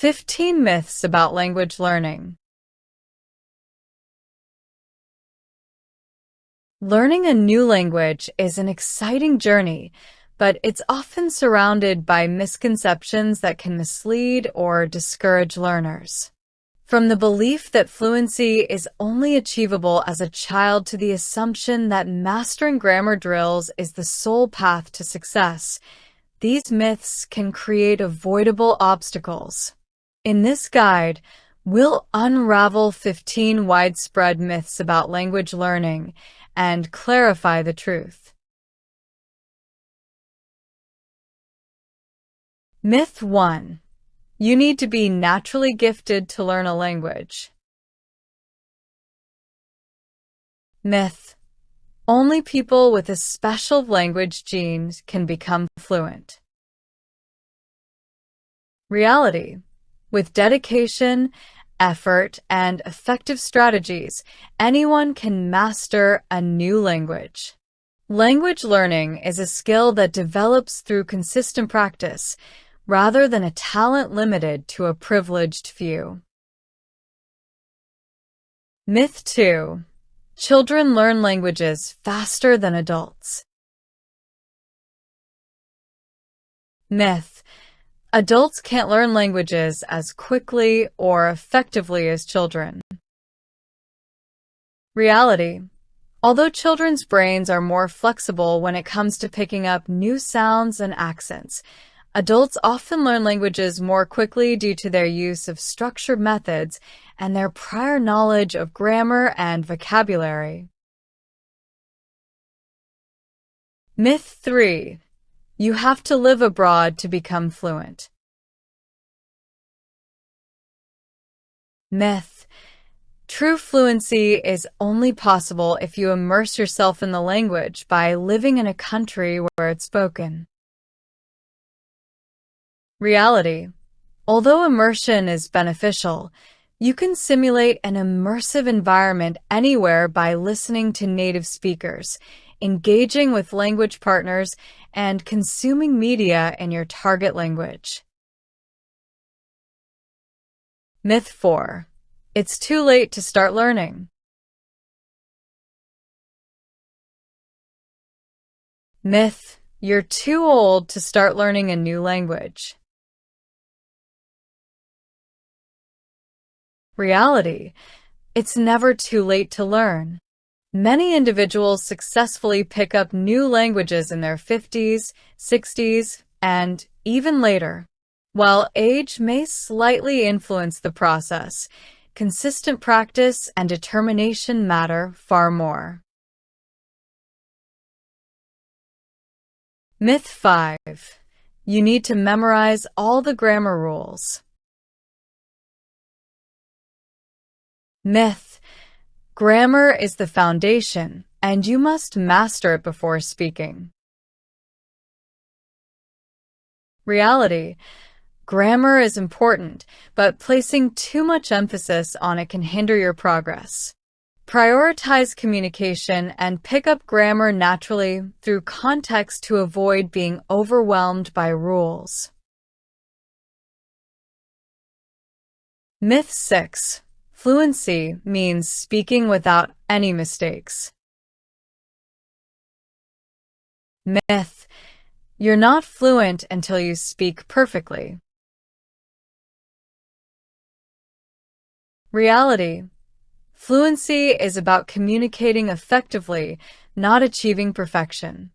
15 myths about language learning. Learning a new language is an exciting journey, but it's often surrounded by misconceptions that can mislead or discourage learners. From the belief that fluency is only achievable as a child to the assumption that mastering grammar drills is the sole path to success, these myths can create avoidable obstacles. In this guide, we'll unravel 15 widespread myths about language learning and clarify the truth. Myth 1. You need to be naturally gifted to learn a language. Myth. Only people with a special language gene can become fluent. Reality. With dedication, effort, and effective strategies, anyone can master a new language. Language learning is a skill that develops through consistent practice, rather than a talent limited to a privileged few. Myth 2. Children learn languages faster than adults. Myth. Adults can't learn languages as quickly or effectively as children. Reality. Although children's brains are more flexible when it comes to picking up new sounds and accents, adults often learn languages more quickly due to their use of structured methods and their prior knowledge of grammar and vocabulary. Myth 3. You have to live abroad to become fluent. Myth. True fluency is only possible if you immerse yourself in the language by living in a country where it's spoken. Reality. Although immersion is beneficial, you can simulate an immersive environment anywhere by listening to native speakers, engaging with language partners, and consuming media in your target language. Myth 4. It's too late to start learning. Myth. You're too old to start learning a new language. Reality. It's never too late to learn. Many individuals successfully pick up new languages in their 50s, 60s, and even later. While age may slightly influence the process, consistent practice and determination matter far more. Myth 5. You need to memorize all the grammar rules. Myth. Grammar is the foundation, and you must master it before speaking. Reality. Grammar is important, but placing too much emphasis on it can hinder your progress. Prioritize communication and pick up grammar naturally through context to avoid being overwhelmed by rules. Myth 6. Fluency means speaking without any mistakes. Myth. You're not fluent until you speak perfectly. Reality. Fluency is about communicating effectively, not achieving perfection.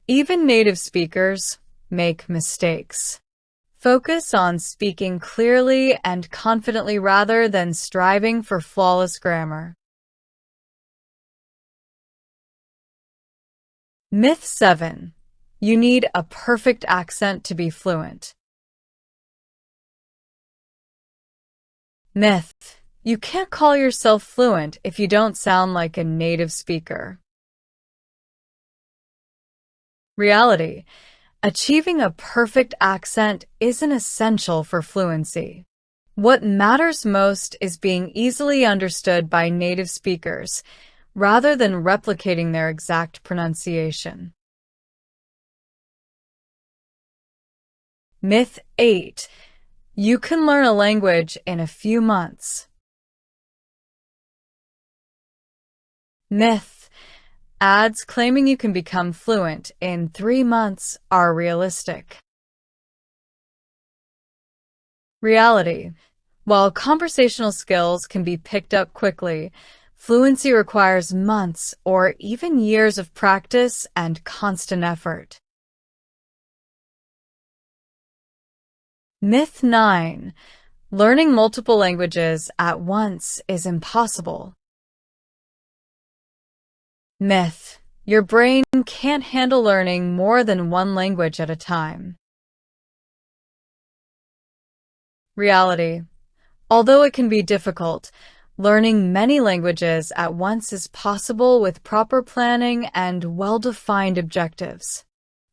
Even native speakers make mistakes. Focus on speaking clearly and confidently rather than striving for flawless grammar. Myth 7. You need a perfect accent to be fluent. Myth. You can't call yourself fluent if you don't sound like a native speaker. Reality. Achieving a perfect accent isn't essential for fluency. What matters most is being easily understood by native speakers, rather than replicating their exact pronunciation. Myth 8. You can learn a language in a few months. Myth. Ads claiming you can become fluent in 3 months are realistic. Reality. While conversational skills can be picked up quickly, fluency requires months or even years of practice and constant effort. Myth 9. Learning multiple languages at once is impossible. Myth. Your brain can't handle learning more than one language at a time. Reality. Although it can be difficult, learning many languages at once is possible with proper planning and well-defined objectives.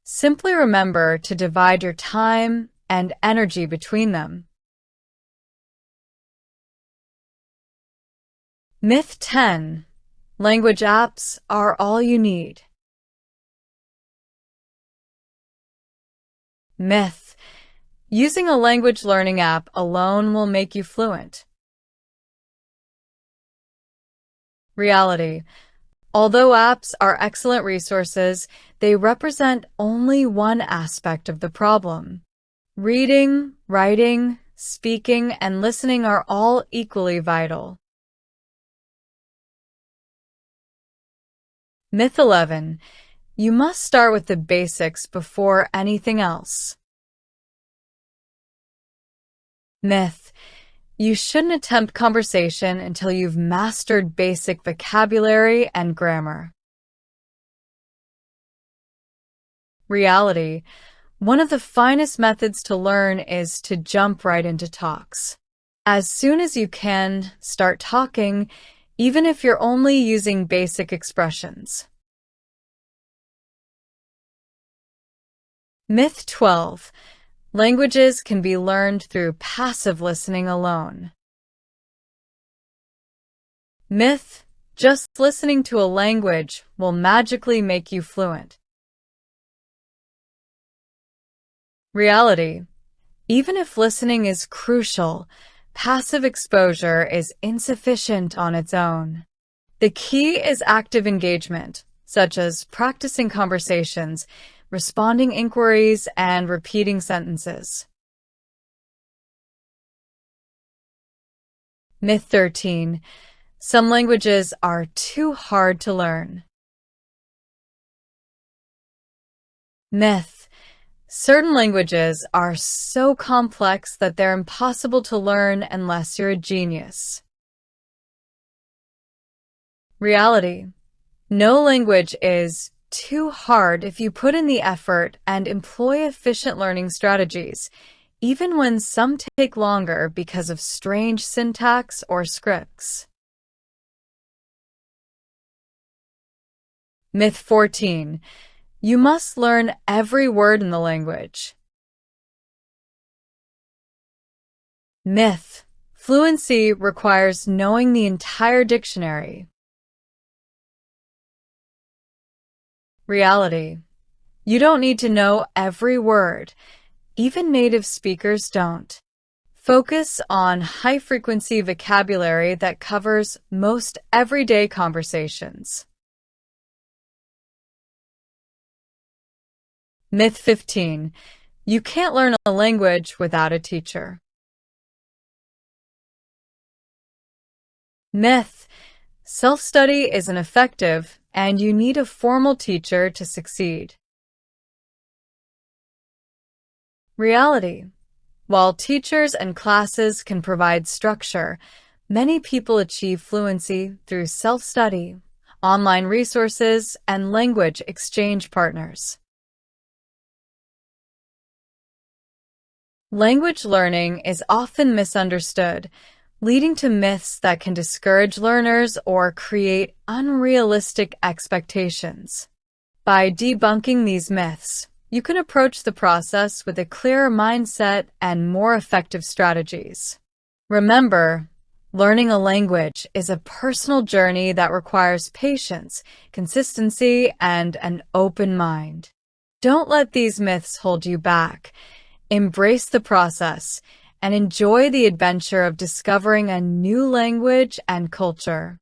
Simply remember to divide your time and energy between them. Myth 10. Language apps are all you need. Myth. Using a language learning app alone will make you fluent. Reality. Although apps are excellent resources, they represent only one aspect of the problem. Reading, writing, speaking, and listening are all equally vital. Myth 11. You must start with the basics before anything else. Myth. You shouldn't attempt conversation until you've mastered basic vocabulary and grammar. Reality. One of the finest methods to learn is to jump right into talks. As soon as you can, start talking, even if you're only using basic expressions. Myth 12. Languages can be learned through passive listening alone. Myth. Just listening to a language will magically make you fluent. Reality. Even if listening is crucial, passive exposure is insufficient on its own. The key is active engagement, such as practicing conversations, responding inquiries, and repeating sentences. Myth 13. Some languages are too hard to learn. Myth. Certain languages are so complex that they're impossible to learn unless you're a genius. Reality. No language is too hard if you put in the effort and employ efficient learning strategies, even when some take longer because of strange syntax or scripts. Myth 14. You must learn every word in the language. Myth. Fluency requires knowing the entire dictionary. Reality. You don't need to know every word. Even native speakers don't. Focus on high-frequency vocabulary that covers most everyday conversations. Myth 15. You can't learn a language without a teacher. Myth. Self-study isn't effective, and you need a formal teacher to succeed. Reality. While teachers and classes can provide structure, many people achieve fluency through self-study, online resources, and language exchange partners. Language learning is often misunderstood, leading to myths that can discourage learners or create unrealistic expectations. By debunking these myths, you can approach the process with a clearer mindset and more effective strategies. Remember, learning a language is a personal journey that requires patience, consistency, and an open mind. Don't let these myths hold you back. Embrace the process, and enjoy the adventure of discovering a new language and culture.